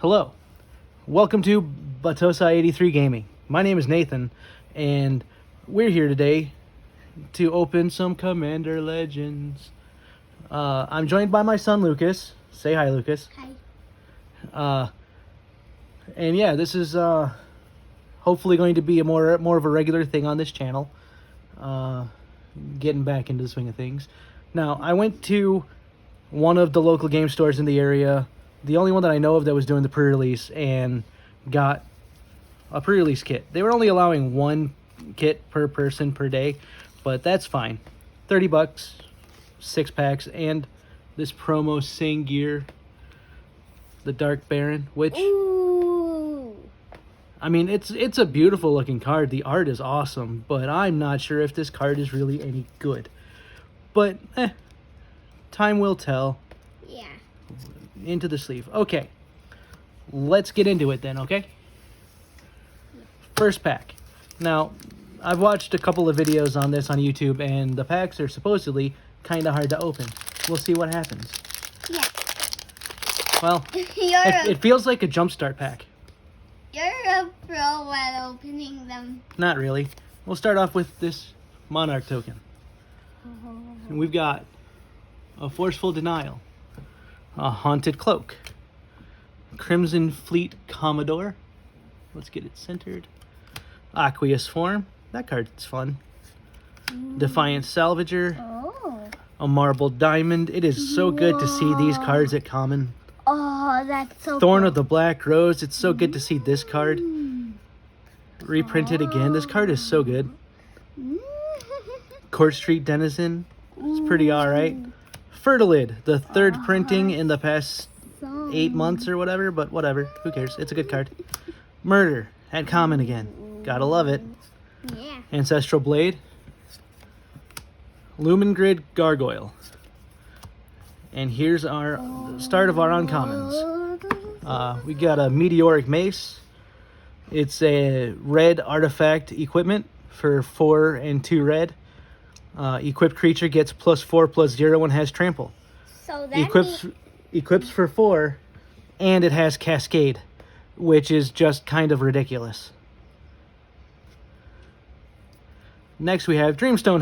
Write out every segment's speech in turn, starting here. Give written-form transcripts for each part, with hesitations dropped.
Hello, welcome to Batosa83 Gaming. My name is Nathan, and we're here today to open some Commander Legends. I'm joined by my son Lucas. Say hi, Lucas. Hi. And yeah, this is hopefully going to be a more of a regular thing on this channel. Getting back into the swing of things. Now, I went to one of the local game stores in the area, the only one that I know of that was doing the pre-release, and got a pre-release kit. They were only allowing one kit per person per day, but that's fine. $30, 6 packs, and this promo Sing gear, the Dark Baron, which Ooh. I mean, it's a beautiful looking card. The art is awesome, but I'm not sure if this card is really any good. But time will tell. Yeah. Into the sleeve. Okay, let's get into it then, okay? First pack. Now, I've watched a couple of videos on this on YouTube, and the packs are supposedly kind of hard to open. We'll see what happens. Yeah. Well, it feels like a jumpstart pack. You're a pro at opening them. Not really. We'll start off with this Monarch token. And we've got a Forceful Denial, a Haunted Cloak, Crimson Fleet Commodore. Let's get it centered. Aqueous Form. That card's fun. Defiant Salvager. Oh. A Marbled Diamond. It is so good to see these cards at common. Oh, that's so Thorn cool. of the Black Rose. It's so good to see this card reprinted again. This card is so good. Court Street Denizen. It's pretty alright. Fertilid, the third printing in the past 8 months or whatever, but whatever. Who cares? It's a good card. Murder, at common again. Gotta love it. Yeah. Ancestral Blade. Lumen Grid Gargoyle. And here's our start of our uncommons. We got a Meteoric Mace. It's a red artifact equipment for 4 and 2 red. Equipped creature gets +4/+0 and has trample. So that Equips for 4, and it has Cascade, which is just kind of ridiculous. Next we have Dreamstone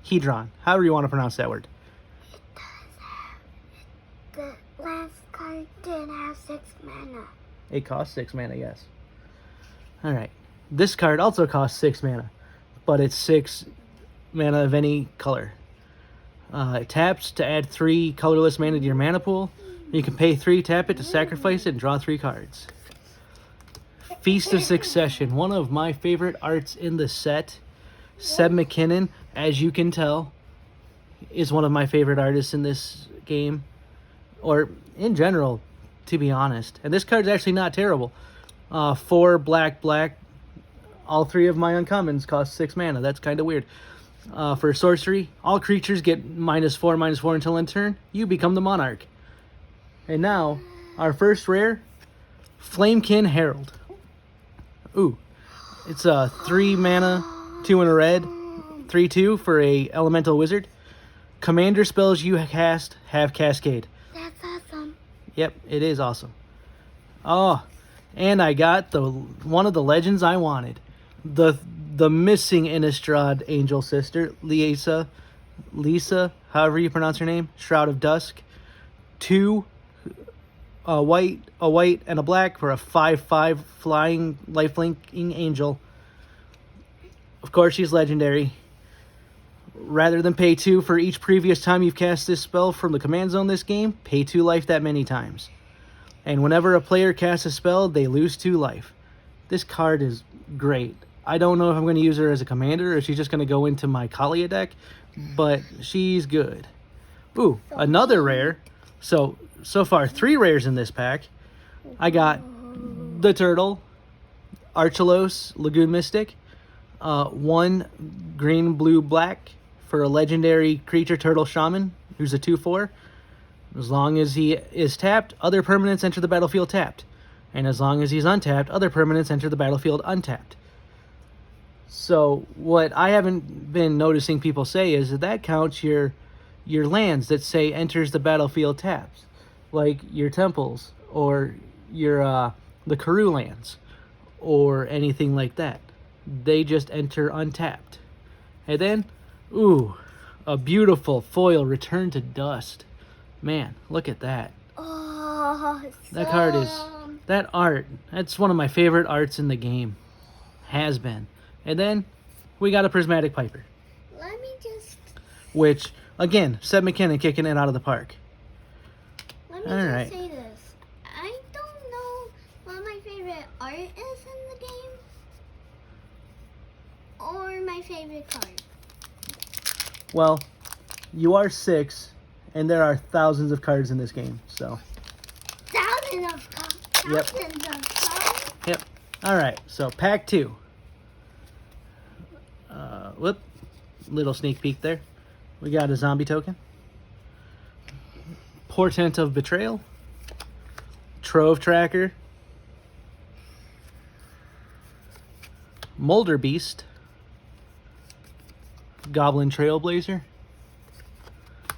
Hedron, however you want to pronounce that word. the last card did have 6 mana. It costs 6 mana, yes. Alright. This card also costs 6 mana, but it's 6 mana of any color. It taps to add 3 colorless mana to your mana pool. You can pay 3, tap it to sacrifice it, and draw 3 cards. Feast of Succession, one of my favorite arts in the set. Seb McKinnon, as you can tell, is one of my favorite artists in this game. Or in general, to be honest. And this card's actually not terrible. 4 black. All 3 of my uncommons cost 6 mana. That's kind of weird. For sorcery, all creatures get -4/-4 until end turn. You become the monarch. And now, our first rare, Flamekin Herald. Ooh, it's a 3 mana, 2 in a red, 3/2 for a elemental wizard. Commander spells you cast have Cascade. That's awesome. Yep, it is awesome. Oh, and I got one of the legends I wanted. The missing Innistrad Angel Sister, Lisa, however you pronounce her name, Shroud of Dusk. 2, a white, and a black for a 5/5 flying lifelinking angel. Of course, she's legendary. Rather than pay 2 for each previous time you've cast this spell from the command zone this game, pay 2 life that many times. And whenever a player casts a spell, they lose 2 life. This card is great. I don't know if I'm going to use her as a commander or if she's just going to go into my Kalia deck, but she's good. Ooh, another rare. So far, 3 rares in this pack. I got the Turtle, Archelos, Lagoon Mystic, 1 green, blue, black for a legendary creature Turtle Shaman, who's a 2/4. As long as he is tapped, other permanents enter the battlefield tapped. And as long as he's untapped, other permanents enter the battlefield untapped. So what I haven't been noticing people say is that counts your lands that say enters the battlefield taps, like your temples or your the Karoo lands or anything like that. They just enter untapped. And then, ooh, a beautiful foil Return to Dust. Man, look at that. Oh, That card is, that art, that's one of my favorite arts in the game. Has been. And then, we got a Prismatic Piper. Let me just. Which, again, Seth MacKinnon kicking it out of the park. Let me All just right. say this. I don't know what my favorite art is in the game. Or my favorite card. Well, you are 6, and there are thousands of cards in this game, so. Thousands of cards. Yep. All right, so pack 2. Whoop. Little sneak peek there. We got a zombie token. Portent of Betrayal. Trove Tracker. Molder Beast. Goblin Trailblazer.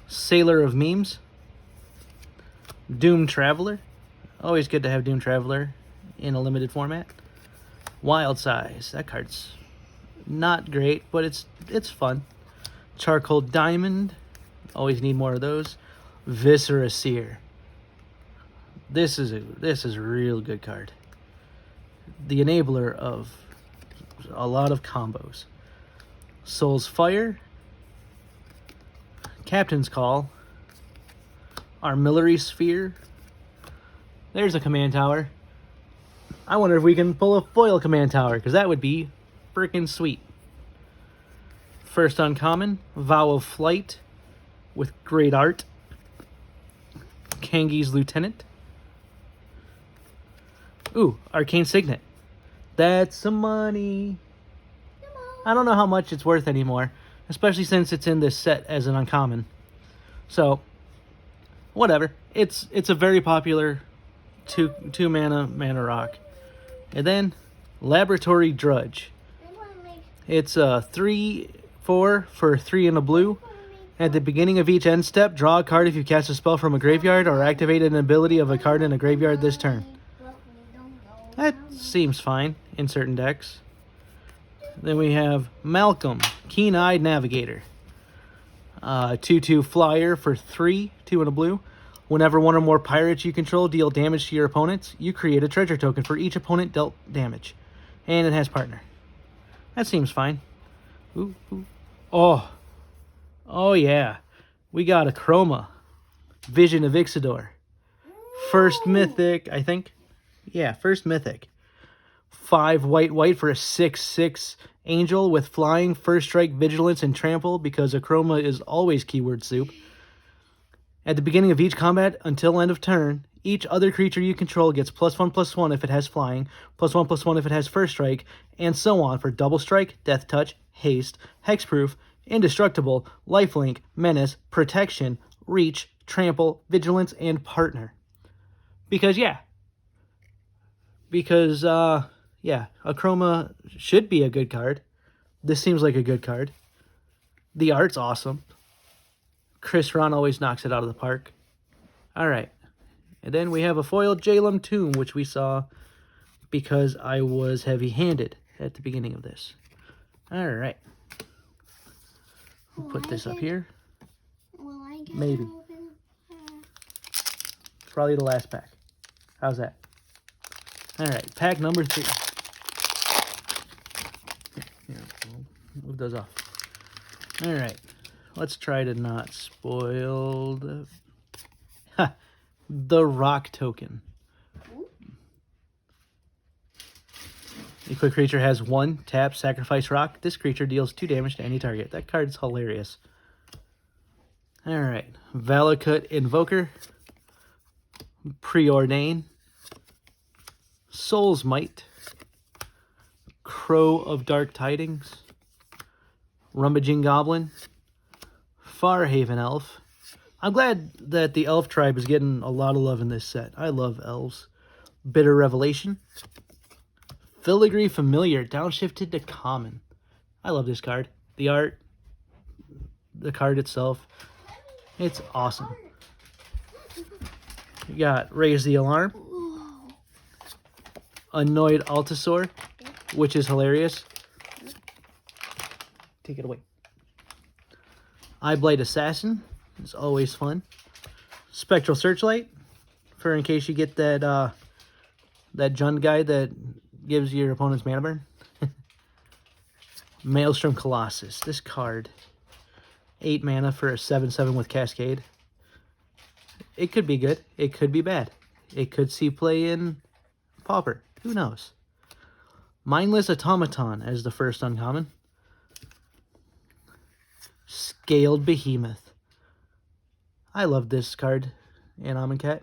Sailor of Memes. Doom Traveler. Always good to have Doom Traveler in a limited format. Wild Size. That card's not great, but it's fun. Charcoal Diamond. Always need more of those. Viscera Seer. This is a real good card. The enabler of a lot of combos. Soul's Fire. Captain's Call. Armillary Sphere. There's a command tower. I wonder if we can pull a foil command tower, because that would be freaking sweet. First uncommon, Vow of Flight with great art. Kangi's Lieutenant. Ooh, Arcane Signet. That's some money. I don't know how much it's worth anymore, especially since it's in this set as an uncommon. So, whatever. It's a very popular two mana rock. And then Laboratory Drudge. It's a 3/4 for 3 and a blue. At the beginning of each end step, draw a card if you cast a spell from a graveyard or activate an ability of a card in a graveyard this turn. That seems fine in certain decks. Then we have Malcolm, Keen-Eyed Navigator. 2/2 flyer for 3, 2 and a blue. Whenever one or more pirates you control deal damage to your opponents, you create a treasure token for each opponent dealt damage. And it has partner. That seems fine. Ooh. Oh yeah. We got a Chroma. Vision of Ixidor. First mythic, I think. Yeah, first mythic. 5 white for a 6/6 angel with flying, first strike, vigilance, and trample, because a Chroma is always keyword soup. At the beginning of each combat until end of turn, each other creature you control gets +1/+1 if it has flying, +1/+1 if it has first strike, and so on for double strike, death touch, haste, hexproof, indestructible, lifelink, menace, protection, reach, trample, vigilance, and partner. Because a Chroma should be a good card. This seems like a good card. The art's awesome. Chris Ron always knocks it out of the park. All right. And then we have a foil Jalum Tomb, which we saw because I was heavy-handed at the beginning of this. All right. We'll put this up here. Maybe. Probably the last pack. How's that? All right, pack number 3. Here, we'll move those off. All right, let's try to not spoil the rock token. A quick creature has 1 tap, sacrifice rock. This creature deals 2 damage to any target. That card's hilarious. All right, Valakut Invoker, Preordain, Soul's Might, Crow of Dark Tidings, Rummaging Goblin, Farhaven Elf. I'm glad that the elf tribe is getting a lot of love in this set. I love elves. Bitter Revelation, Filigree Familiar, downshifted to common. I love this card. The art, the card itself, it's awesome. You got Raise the Alarm, Annoyed Altasaur, which is hilarious. Take it away. Eyeblight Assassin is always fun. Spectral Searchlight, for in case you get that that Jund guy that gives your opponent's mana burn. Maelstrom Colossus. This card, 8 mana for a 7/7 with Cascade. It could be good. It could be bad. It could see play in Pauper. Who knows? Mindless Automaton as the first uncommon. Scaled Behemoth. I love this card in Amonkhet.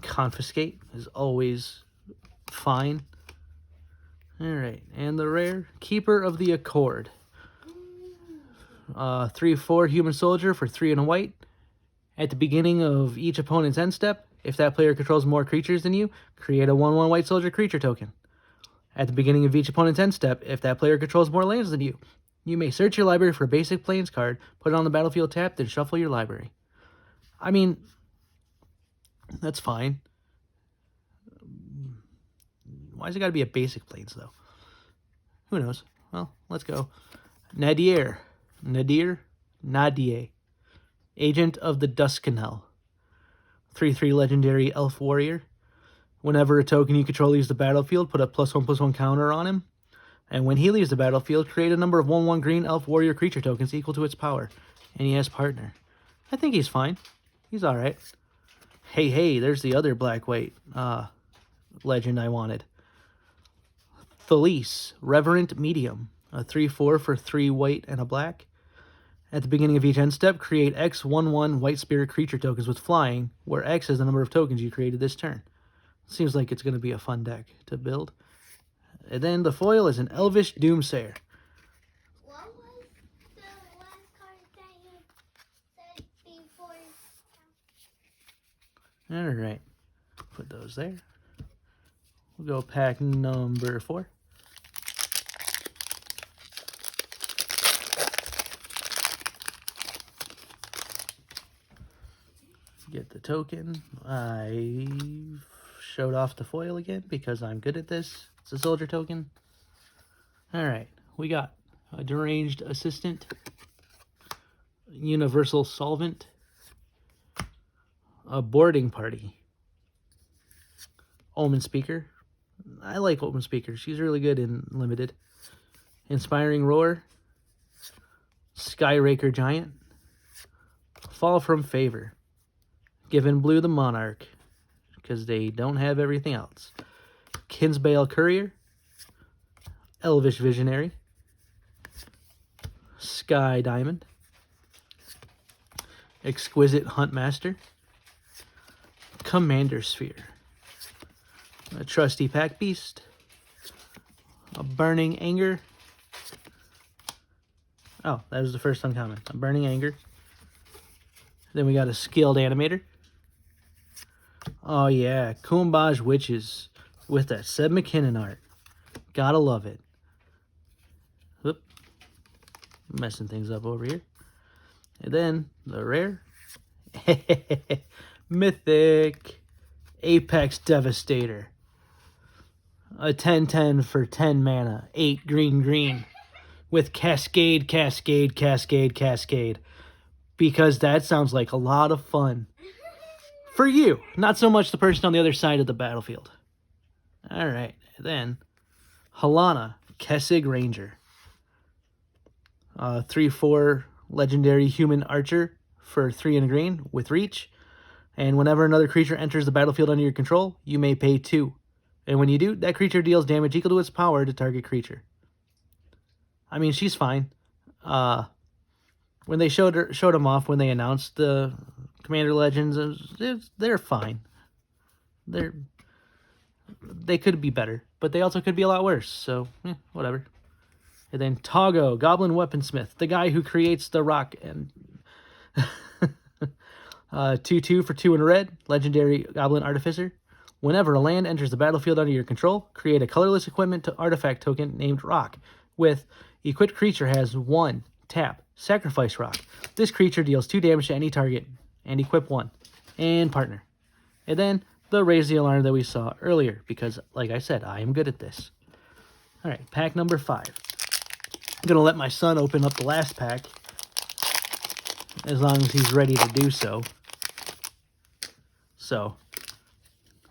Confiscate is always fine. Alright, and the rare, Keeper of the Accord. 3/4 Human Soldier for 3 and a white. At the beginning of each opponent's end step, if that player controls more creatures than you, create a 1/1 white soldier creature token. At the beginning of each opponent's end step, if that player controls more lands than you may search your library for a basic plains card, put it on the battlefield tapped, then shuffle your library. I mean, that's fine. Why's it got to be a basic plains, though? Who knows? Well, let's go. Nadir. Agent of the Duskanel. 3/3 legendary elf warrior. Whenever a token you control leaves the battlefield, put a +1/+1 counter on him. And when he leaves the battlefield, create a number of 1/1 green elf warrior creature tokens equal to its power. And he has partner. I think he's fine. He's alright. Hey, there's the other black-white legend I wanted. Thales, Reverent Medium. A 3/4 for 3 white and a black. At the beginning of each end step, create X 1/1 white spirit creature tokens with flying, where X is the number of tokens you created this turn. Seems like it's going to be a fun deck to build. And then the foil is an Elvish Doomsayer. What was the last card that you said before? Alright. Put those there. We'll go pack number 4. Get the token. I showed off the foil again because I'm good at this. It's a soldier token. Alright, we got a Deranged Assistant, Universal Solvent, a Boarding Party, Omen Speaker. I like Omen Speaker. She's really good in Limited. Inspiring Roar, Skyraker Giant, Fall from Favor, Given Blue the Monarch, because they don't have everything else. Kinsbale Courier, Elvish Visionary, Sky Diamond, Exquisite Huntmaster, Commander Sphere, a Trusty Pack Beast, a Burning Anger. Oh, that was the first uncommon. A Burning Anger. Then we got a Skilled Animator. Oh yeah, Kumbaj Witches with that Seb McKinnon art. Gotta love it. Whoop. Messing things up over here. And then the rare. Mythic Apex Devastator. A 10/10 for 10 mana. 8 green. With Cascade. Because that sounds like a lot of fun. For you, not so much the person on the other side of the battlefield. Alright, then Halana, Kessig Ranger. 3/4 legendary human archer for 3 and a green with reach. And whenever another creature enters the battlefield under your control, you may pay 2. And when you do, that creature deals damage equal to its power to target creature. I mean, she's fine. When they showed them off, when they announced the Commander Legends, they're fine. They could be better, but they also could be a lot worse. So, whatever. And then Togo, Goblin Weaponsmith, the guy who creates the rock and 2/2 for 2 and red, legendary Goblin Artificer. Whenever a land enters the battlefield under your control, create a colorless equipment to artifact token named Rock with equipped creature has 1 tap, sacrifice Rock. This creature deals 2 damage to any target and equip 1 and partner. And then the Raise the Alarm that we saw earlier, because, like I said, I am good at this. All right, pack number 5. I'm going to let my son open up the last pack, as long as he's ready to do so. So,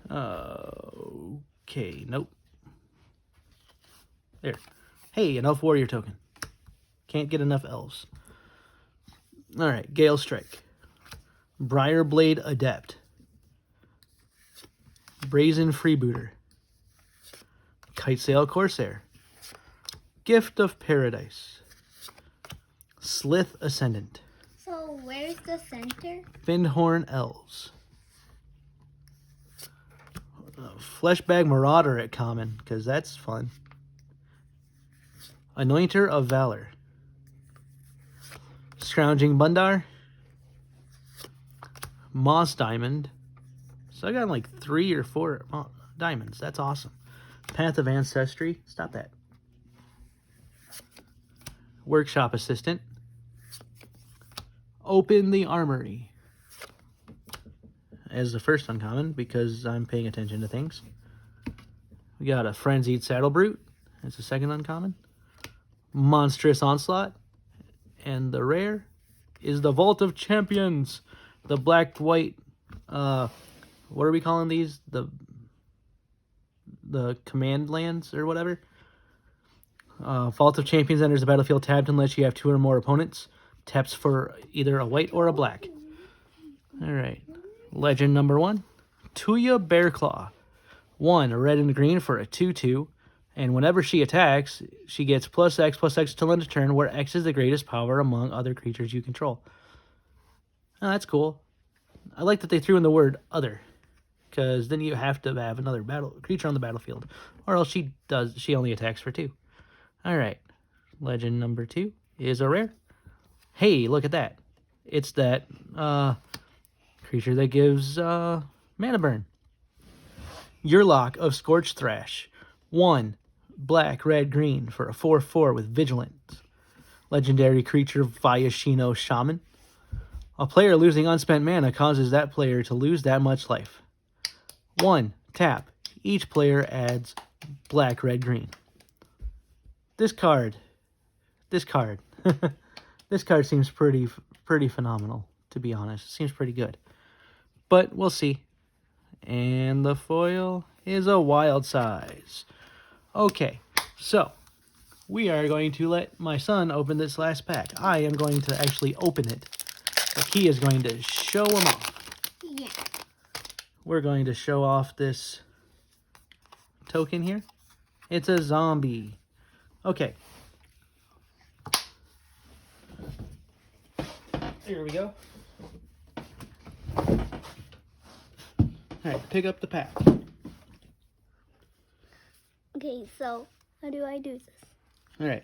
okay, nope. There. Hey, an Elf Warrior token. Can't get enough elves. All right, Gale Strike. Briarblade Adept. Brazen Freebooter. Kitesail Corsair. Gift of Paradise. Slith Ascendant. So where's the center? Findhorn Elves. Fleshbag Marauder at common, because that's fun. Anointer of Valor. Scrounging Bundar. Moss Diamond. So I got like 3 or 4 diamonds. That's awesome. Path of Ancestry. Stop that. Workshop Assistant. Open the Armory. As the first uncommon, because I'm paying attention to things. We got a Frenzied Saddle Brute. That's the second uncommon. Monstrous Onslaught. And the rare is the Vault of Champions. The black-white, what are we calling these? The command lands or whatever. Vault of Champions enters the battlefield tapped unless you have 2 or more opponents. Taps for either a white or a black. All right. Legend number 1. Tuya Bearclaw. 1, a red and a green for a 2/2. And whenever she attacks, she gets +X till end of turn, where X is the greatest power among other creatures you control. Oh, that's cool. I like that they threw in the word other, because then you have to have another creature on the battlefield, or else she only attacks for 2. All right. Legend number 2 is a rare. Hey, look at that. It's that creature that gives mana burn. Yurlok of Scorched Thrash. 1, black, red, green for a 4/4 with Vigilance. Legendary creature Vyashino Shaman. A player losing unspent mana causes that player to lose that much life. 1, tap. Each player adds black, red, green. This card. This card seems pretty phenomenal, to be honest. It seems pretty good. But we'll see. And the foil is a wild size. Okay, so we are going to let my son open this last pack. I am going to actually open it, but he is going to show them off. Yeah. We're going to show off this token here. It's a zombie. Okay. Here we go. All right, pick up the pack. Okay, so how do I do this? All right.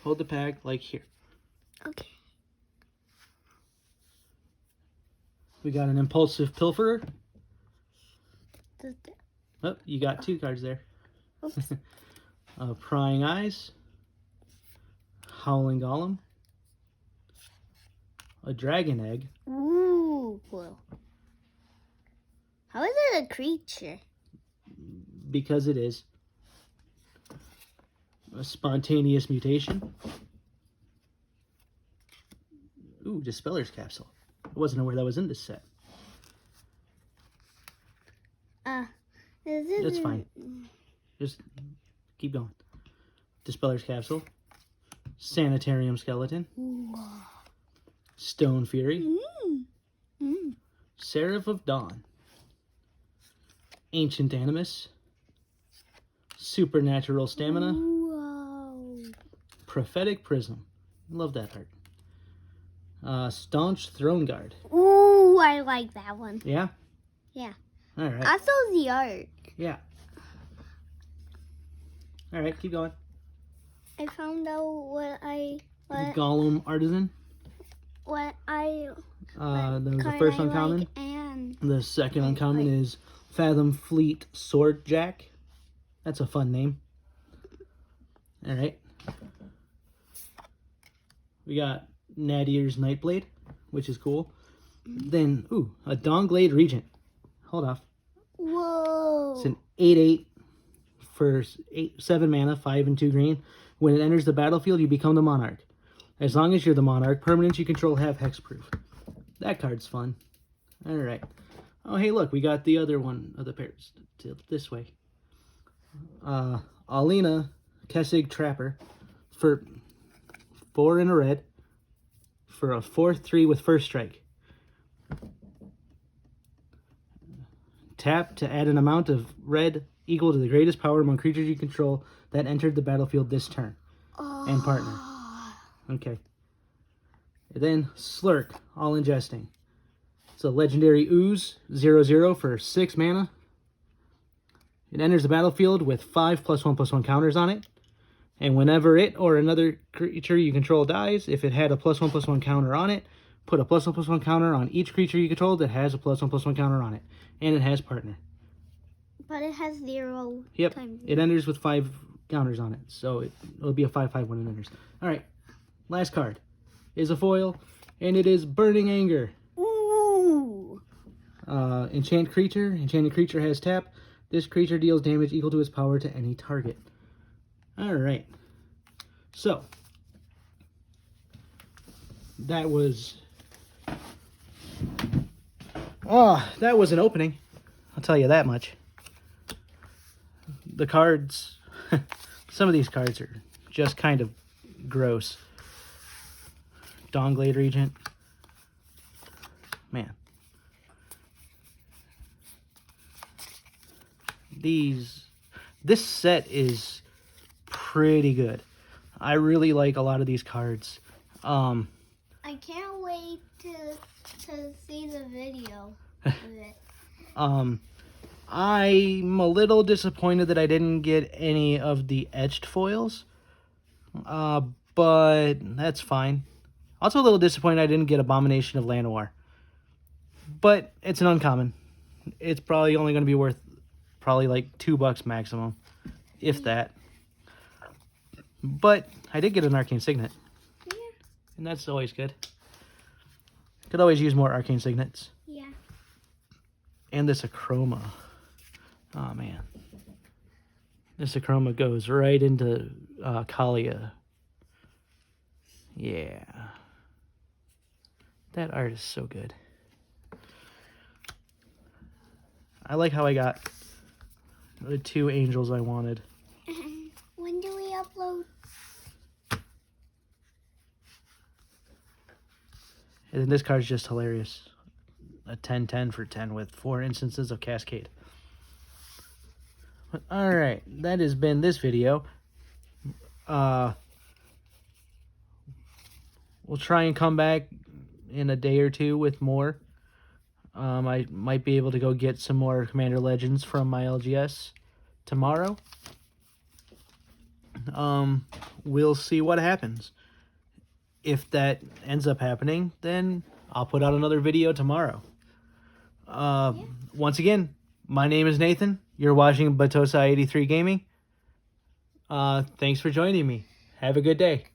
Hold the pack like here. Okay. We got an Impulsive Pilferer. Does that- Oh, you got 2 cards there. Oops. Prying Eyes. Howling Golem. A Dragon Egg. Ooh, cool. How is it a creature? Because it is. A Spontaneous Mutation. Ooh, Dispeller's Capsule. I wasn't aware that was in this set. Is it? That's fine. Just keep going. Dispeller's Capsule. Sanitarium Skeleton. Stone Fury. Seraph of Dawn. Ancient Animus. Supernatural Stamina. Whoa. Prophetic Prism. Love that art. Staunch Throne Guard. Ooh, I like that one. Yeah? Yeah. All right. I saw the art. Yeah. All right, keep going. I found out what Golem Artisan. what I That was the card first I uncommon. like, and The second uncommon is Fathom Fleet Sword Jack. That's a fun name. All right. We got Nadier's Nightblade, which is cool. Then, ooh, a Dawnglade Regent. Hold off. Whoa. It's an 8/8 for 7 mana, 5 and 2 green. When it enters the battlefield, you become the Monarch. As long as you're the Monarch, permanents you control have hexproof. That card's fun. Alright. Oh, hey, look, we got the other one of the pairs. This way. Alina Kessig Trapper for 4 and a red for a 4/3 with first strike. Tap to add an amount of red equal to the greatest power among creatures you control that entered the battlefield this turn. And partner. Okay. And then Slurk, all ingesting. It's a legendary ooze, 0/0 for 6 mana. It enters the battlefield with 5 +1/+1 counters on it. And whenever it or another creature you control dies, if it had a +1/+1 counter on it, put a +1/+1 counter on each creature you control that has a +1/+1 counter on it. And it has partner. But it has 0 Yep. times. It enters with 5 counters on it. So it'll be a 5/5 when it enters. Alright. Last card is a foil. And it is Burning Anger. Ooh. Enchant creature. Enchanted creature has tap. This creature deals damage equal to its power to any target. Alright. So. That was... Oh, that was an opening. I'll tell you that much. The cards... some of these cards are just kind of gross. Dawnglade Regent. Man. This set is pretty good. I really like a lot of these cards. I can't wait to see the video of it. I'm a little disappointed that I didn't get any of the etched foils. But that's fine. Also a little disappointed I didn't get Abomination of Llanowar. But it's an uncommon. It's probably only going to be worth probably like $2 maximum, if that. But I did get an Arcane Signet. Yeah. And that's always good. Could always use more Arcane Signets. Yeah. And this Acroma. Oh, man. This Acroma goes right into Kalia. Yeah. That art is so good. I like how I got the 2 angels I wanted. When do we upload? And then this card's just hilarious. A 10/10 for 10 with 4 instances of Cascade. But alright, that has been this video. We'll try and come back in a day or two with more. I might be able to go get some more Commander Legends from my LGS tomorrow. We'll see what happens. If that ends up happening, then I'll put out another video tomorrow. Once again, my name is Nathan. You're watching Batosa 83 Gaming. Thanks for joining me. Have a good day.